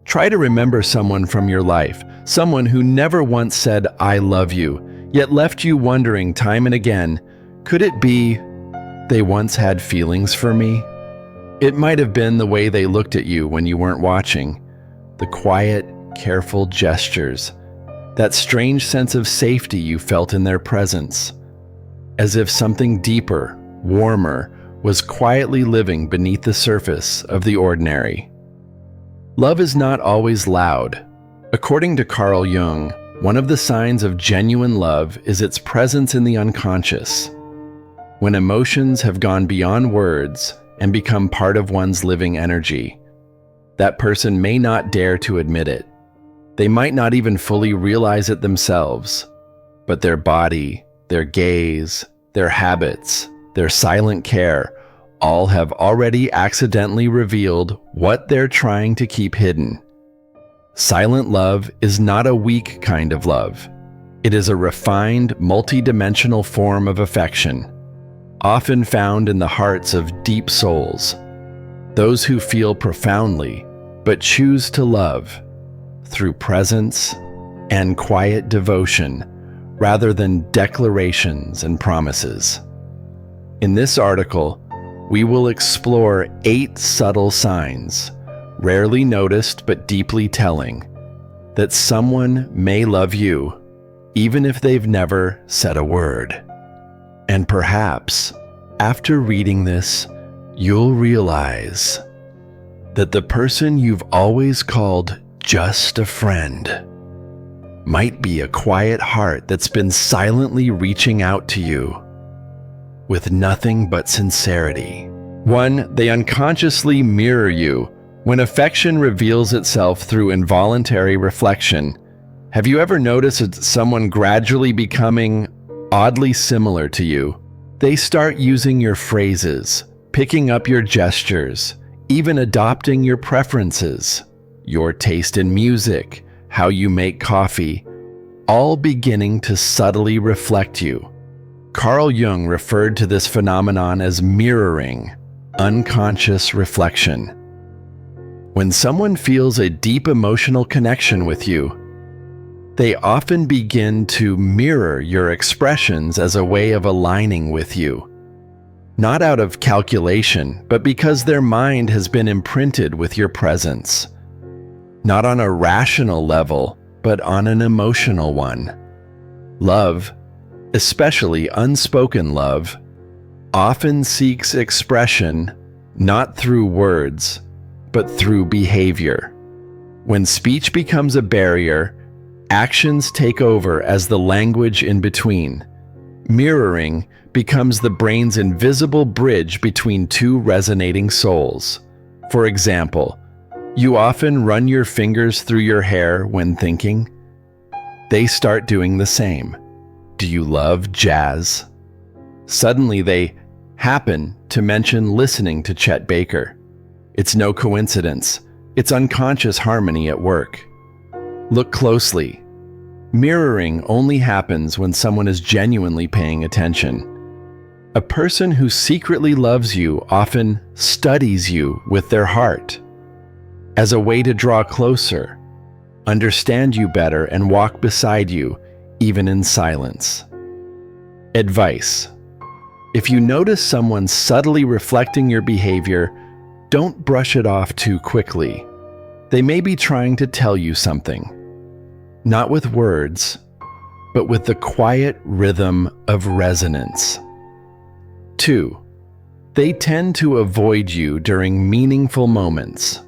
Try to remember someone from your life, someone who never once said, "I love you," yet left you wondering time and again, could it be they once had feelings for me? It might have been the way they looked at you when you weren't watching, the quiet, careful gestures, that strange sense of safety you felt in their presence, as if something deeper, warmer, was quietly living beneath the surface of the ordinary. Love is not always loud. According to Carl Jung, one of the signs of genuine love is its presence in the unconscious. When emotions have gone beyond words and become part of one's living energy, that person may not dare to admit it. They might not even fully realize it themselves, but their body, their gaze, their habits, their silent care, all have already accidentally revealed what they're trying to keep hidden. Silent love is not a weak kind of love. It is a refined, multidimensional form of affection, often found in the hearts of deep souls, those who feel profoundly but choose to love through presence and quiet devotion rather than declarations and promises. In this article, we will explore 8 subtle signs, rarely noticed but deeply telling, that someone may love you even if they've never said a word. And perhaps, after reading this, you'll realize that the person you've always called just a friend might be a quiet heart that's been silently reaching out to you with nothing but sincerity. 1. They unconsciously mirror you. When affection reveals itself through involuntary reflection, have you ever noticed someone gradually becoming oddly similar to you? They start using your phrases, picking up your gestures, even adopting your preferences, your taste in music, how you make coffee, all beginning to subtly reflect you. Carl Jung referred to this phenomenon as mirroring, unconscious reflection. When someone feels a deep emotional connection with you, they often begin to mirror your expressions as a way of aligning with you. Not out of calculation, but because their mind has been imprinted with your presence. Not on a rational level, but on an emotional one. Love, especially unspoken love, often seeks expression not through words, but through behavior. When speech becomes a barrier, actions take over as the language in between. Mirroring becomes the brain's invisible bridge between two resonating souls. For example, you often run your fingers through your hair when thinking. They start doing the same. Do you love jazz? Suddenly they happen to mention listening to Chet Baker. It's no coincidence. It's unconscious harmony at work. Look closely. Mirroring only happens when someone is genuinely paying attention. A person who secretly loves you often studies you with their heart as a way to draw closer, understand you better, and walk beside you, even in silence. Advice: if you notice someone subtly reflecting your behavior, don't brush it off too quickly. They may be trying to tell you something, not with words, but with the quiet rhythm of resonance. 2. They tend to avoid you during meaningful moments,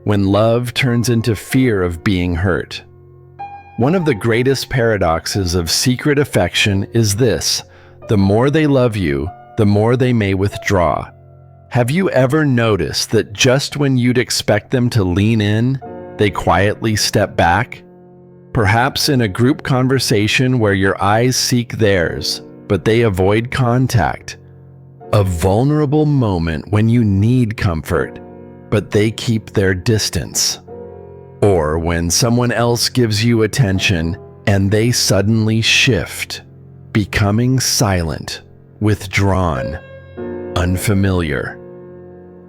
when love turns into fear of being hurt. One of the greatest paradoxes of secret affection is this: the more they love you, the more they may withdraw. Have you ever noticed that just when you'd expect them to lean in, they quietly step back? Perhaps in a group conversation where your eyes seek theirs, but they avoid contact. A vulnerable moment when you need comfort, but they keep their distance. Or when someone else gives you attention and they suddenly shift, becoming silent, withdrawn, unfamiliar.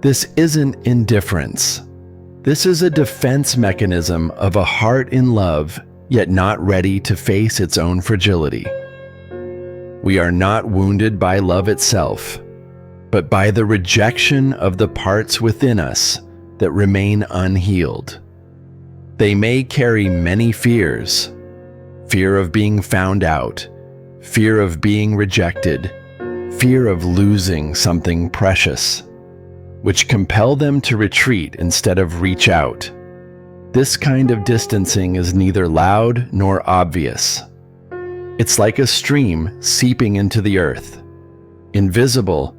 This isn't indifference. This is a defense mechanism of a heart in love, yet not ready to face its own fragility. We are not wounded by love itself, but by the rejection of the parts within us that remain unhealed. They may carry many fears: fear of being found out, fear of being rejected, fear of losing something precious, which compel them to retreat instead of reach out. This kind of distancing is neither loud nor obvious. It's like a stream seeping into the earth, invisible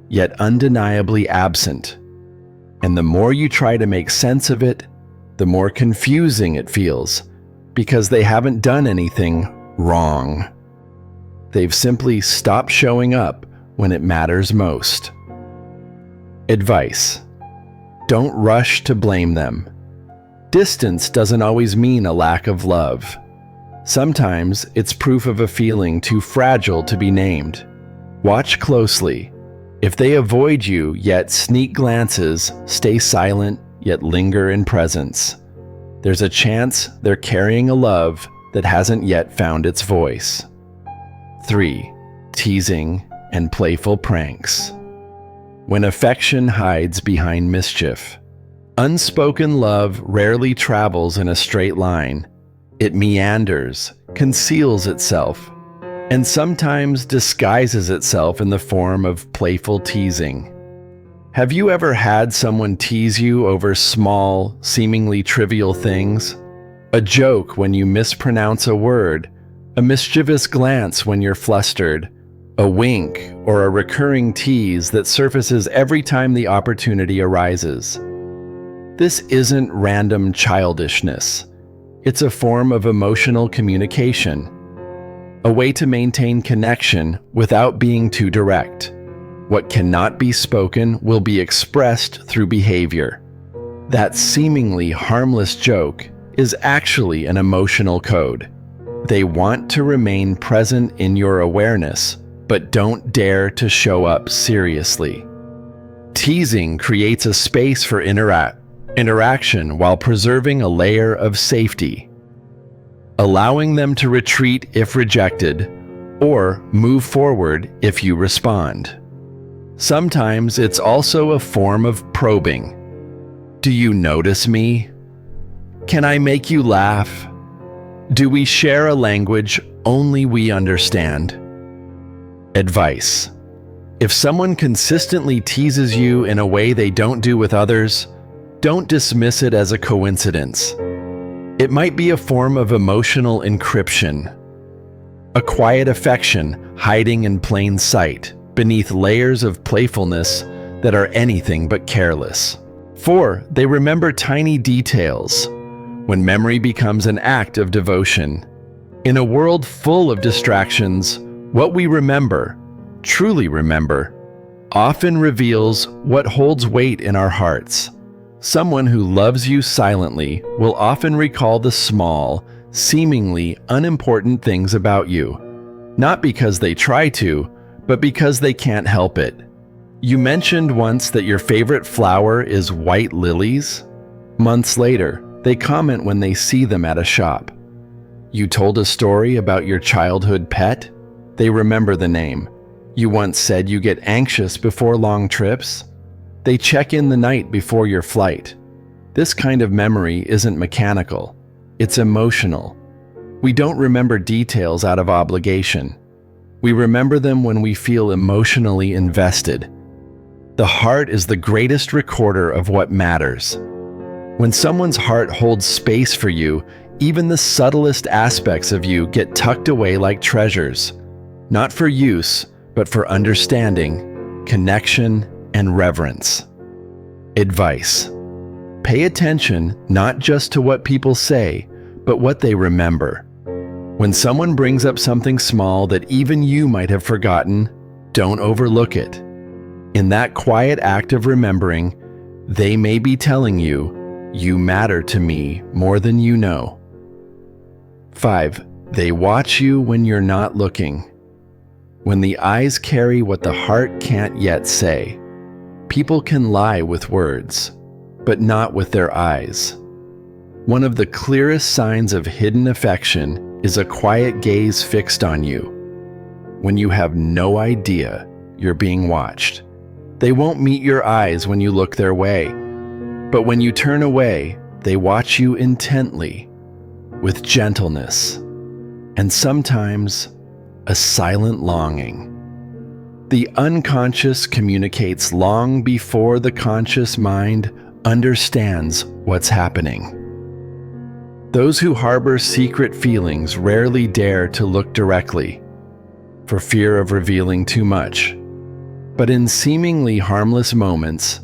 yet undeniably absent. And the more you try to make sense of it, the more confusing it feels, because they haven't done anything wrong. They've simply stopped showing up when it matters most. Advice: don't rush to blame them. Distance doesn't always mean a lack of love. Sometimes it's proof of a feeling too fragile to be named. Watch closely. If they avoid you yet sneak glances, stay silent yet linger in presence, there's a chance they're carrying a love that hasn't yet found its voice. 3. Teasing and playful pranks. When affection hides behind mischief. Unspoken love rarely travels in a straight line. It meanders, conceals itself, and sometimes disguises itself in the form of playful teasing. Have you ever had someone tease you over small, seemingly trivial things? A joke when you mispronounce a word, a mischievous glance when you're flustered, a wink or a recurring tease that surfaces every time the opportunity arises. This isn't random childishness. It's a form of emotional communication, a way to maintain connection without being too direct. What cannot be spoken will be expressed through behavior. That seemingly harmless joke is actually an emotional code. They want to remain present in your awareness, but don't dare to show up seriously. Teasing creates a space for interaction while preserving a layer of safety, allowing them to retreat if rejected, or move forward if you respond. Sometimes it's also a form of probing. Do you notice me? Can I make you laugh? Do we share a language only we understand? Advice: if someone consistently teases you in a way they don't do with others, don't dismiss it as a coincidence. It might be a form of emotional encryption, a quiet affection hiding in plain sight beneath layers of playfulness that are anything but careless. 4. They remember tiny details. When memory becomes an act of devotion. In a world full of distractions, what we remember, truly remember, often reveals what holds weight in our hearts. Someone who loves you silently will often recall the small, seemingly unimportant things about you, not because they try to, but because they can't help it. You mentioned once that your favorite flower is white lilies. Months later, they comment when they see them at a shop. You told a story about your childhood pet. They remember the name. You once said you get anxious before long trips. They check in the night before your flight. This kind of memory isn't mechanical. It's emotional. We don't remember details out of obligation. We remember them when we feel emotionally invested. The heart is the greatest recorder of what matters. When someone's heart holds space for you, even the subtlest aspects of you get tucked away like treasures, not for use, but for understanding, connection, and reverence. Advice: pay attention not just to what people say, but what they remember. When someone brings up something small that even you might have forgotten, don't overlook it. In that quiet act of remembering, they may be telling you, "You matter to me more than you know." 5. They watch you when you're not looking. When the eyes carry what the heart can't yet say, people can lie with words. but not with their eyes. One of the clearest signs of hidden affection is a quiet gaze fixed on you, when you have no idea you're being watched. They won't meet your eyes when you look their way, but when you turn away, they watch you intently, with gentleness, and sometimes a silent longing. The unconscious communicates long before the conscious mind understands what's happening. Those who harbor secret feelings rarely dare to look directly, for fear of revealing too much. But in seemingly harmless moments,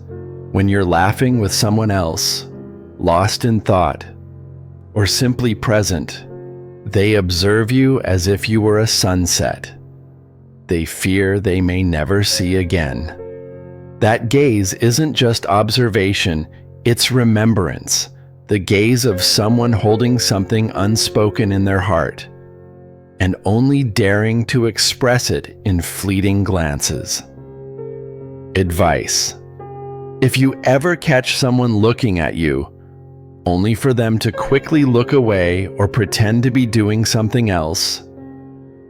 when you're laughing with someone else, lost in thought, or simply present, they observe you as if you were a sunset they fear they may never see again. That gaze isn't just observation, it's remembrance, the gaze of someone holding something unspoken in their heart, and only daring to express it in fleeting glances. Advice: if you ever catch someone looking at you, only for them to quickly look away or pretend to be doing something else,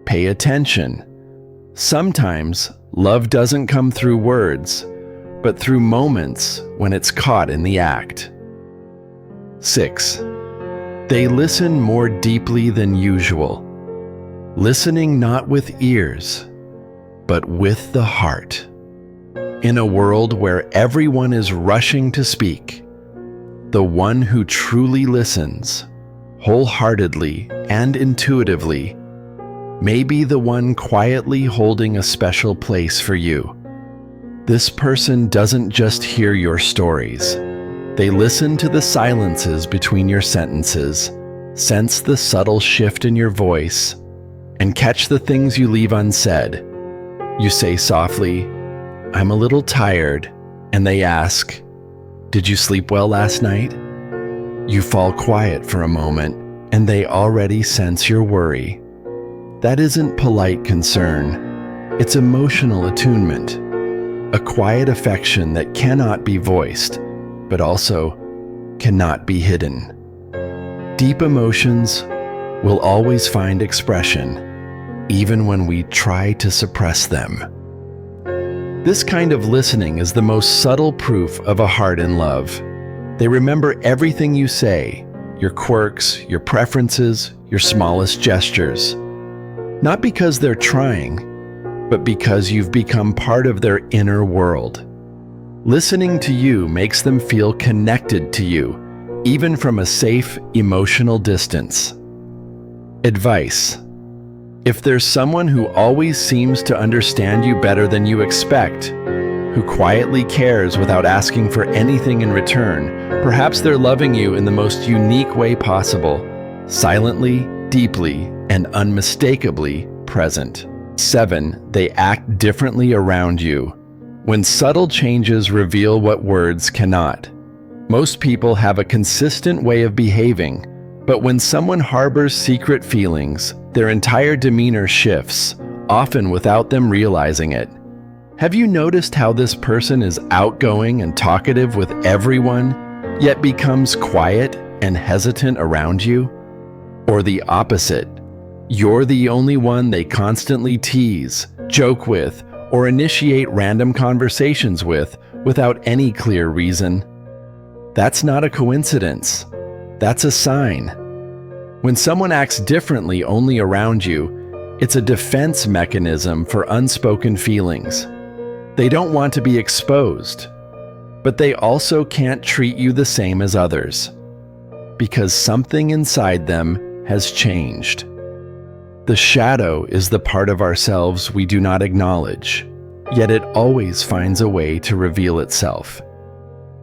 pay attention. Sometimes love doesn't come through words, but through moments when it's caught in the act. 6. They listen more deeply than usual, listening not with ears, but with the heart. In a world where everyone is rushing to speak, the one who truly listens, wholeheartedly and intuitively, may be the one quietly holding a special place for you. This person doesn't just hear your stories. They listen to the silences between your sentences, sense the subtle shift in your voice, and catch the things you leave unsaid. You say softly, "I'm a little tired," and they ask, "Did you sleep well last night?" You fall quiet for a moment, and they already sense your worry. That isn't polite concern, it's emotional attunement, a quiet affection that cannot be voiced, but also cannot be hidden. Deep emotions will always find expression, even when we try to suppress them. This kind of listening is the most subtle proof of a heart in love. They remember everything you say, your quirks, your preferences, your smallest gestures. Not because they're trying, but because you've become part of their inner world. Listening to you makes them feel connected to you, even from a safe, emotional distance. Advice: if there's someone who always seems to understand you better than you expect, who quietly cares without asking for anything in return, perhaps they're loving you in the most unique way possible, silently, deeply, and unmistakably present. 7. They act differently around you. When subtle changes reveal what words cannot. Most people have a consistent way of behaving, but when someone harbors secret feelings, their entire demeanor shifts, often without them realizing it. Have you noticed how this person is outgoing and talkative with everyone, yet becomes quiet and hesitant around you? Or the opposite? You're the only one they constantly tease, joke with, or initiate random conversations with without any clear reason. That's not a coincidence. That's a sign. When someone acts differently only around you, it's a defense mechanism for unspoken feelings. They don't want to be exposed, but they also can't treat you the same as others, because something inside them has changed. The shadow is the part of ourselves we do not acknowledge, yet it always finds a way to reveal itself.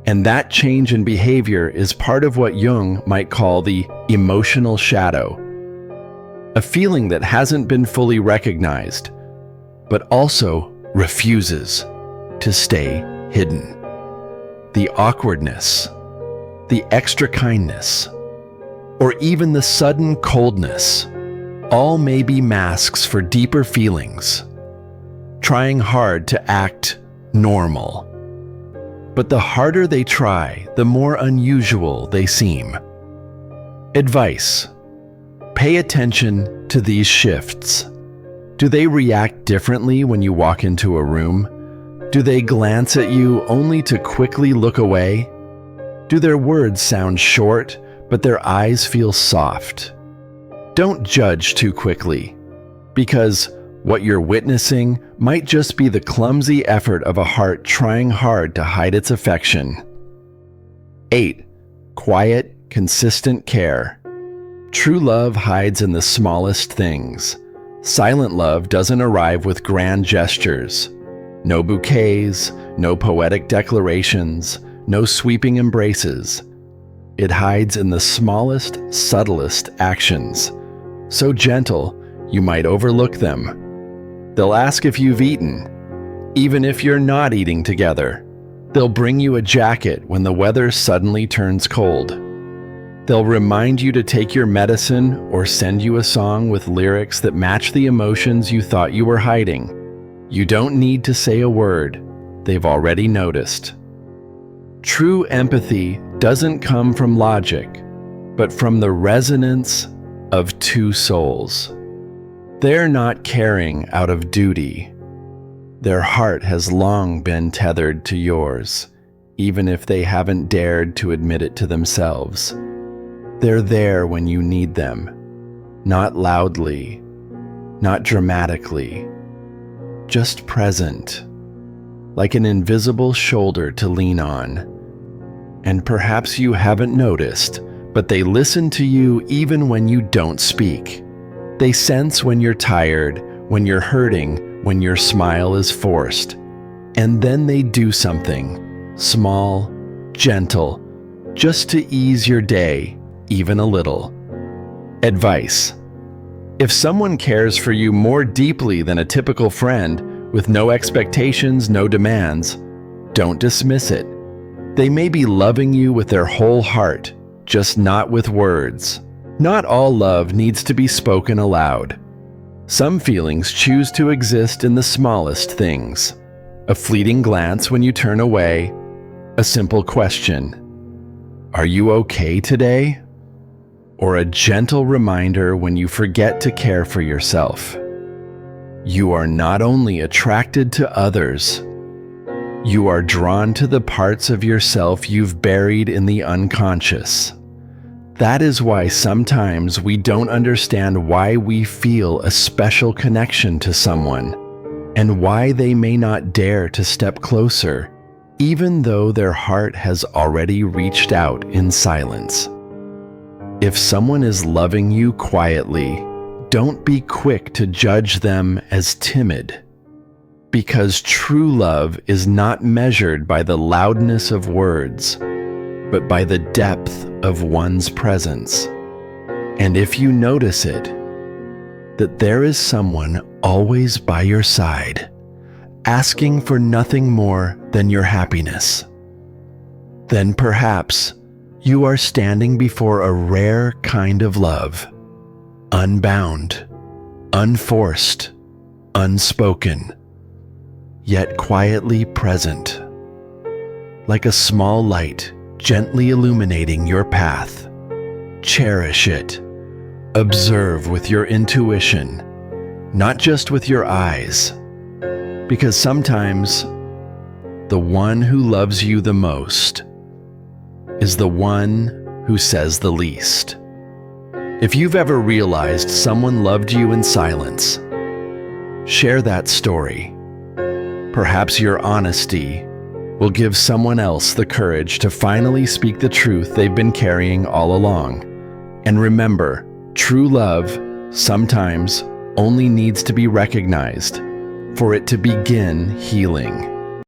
And that change in behavior is part of what Jung might call the emotional shadow, a feeling that hasn't been fully recognized, but also refuses to stay hidden. The awkwardness, the extra kindness, or even the sudden coldness, all may be masks for deeper feelings, trying hard to act normal. but the harder they try, the more unusual they seem. Advice: pay attention to these shifts. Do they react differently when you walk into a room? Do they glance at you only to quickly look away? Do their words sound short, but their eyes feel soft? Don't judge too quickly, because what you're witnessing might just be the clumsy effort of a heart trying hard to hide its affection. 8. Quiet, consistent care. True love hides in the smallest things. Silent love doesn't arrive with grand gestures. No bouquets, no poetic declarations, no sweeping embraces. It hides in the smallest, subtlest actions. So gentle, you might overlook them. They'll ask if you've eaten, even if you're not eating together. They'll bring you a jacket when the weather suddenly turns cold. They'll remind you to take your medicine or send you a song with lyrics that match the emotions you thought you were hiding. You don't need to say a word. They've already noticed. True empathy doesn't come from logic, but from the resonance of two souls. They're not caring out of duty. Their heart has long been tethered to yours, even if they haven't dared to admit it to themselves. They're there when you need them, not loudly, not dramatically, just present, like an invisible shoulder to lean on. And perhaps you haven't noticed, but they listen to you even when you don't speak. They sense when you're tired, when you're hurting, when your smile is forced. And then they do something, small, gentle, just to ease your day, even a little. Advice: if someone cares for you more deeply than a typical friend, with no expectations, no demands, don't dismiss it. They may be loving you with their whole heart, just not with words. Not all love needs to be spoken aloud. Some feelings choose to exist in the smallest things. A fleeting glance when you turn away, a simple question, "Are you okay today?" Or a gentle reminder when you forget to care for yourself. You are not only attracted to others, you are drawn to the parts of yourself you've buried in the unconscious. That is why sometimes we don't understand why we feel a special connection to someone, and why they may not dare to step closer, even though their heart has already reached out in silence. If someone is loving you quietly, don't be quick to judge them as timid, because true love is not measured by the loudness of words, but by the depth of one's presence. And if you notice it, that there is someone always by your side, asking for nothing more than your happiness, then perhaps you are standing before a rare kind of love, unbound, unforced, unspoken, yet quietly present, like a small light gently illuminating your path. Cherish it. Observe with your intuition, not just with your eyes, because sometimes the one who loves you the most is the one who says the least. If you've ever realized someone loved you in silence, share that story. Perhaps your honesty will give someone else the courage to finally speak the truth they've been carrying all along. And remember, true love sometimes only needs to be recognized for it to begin healing.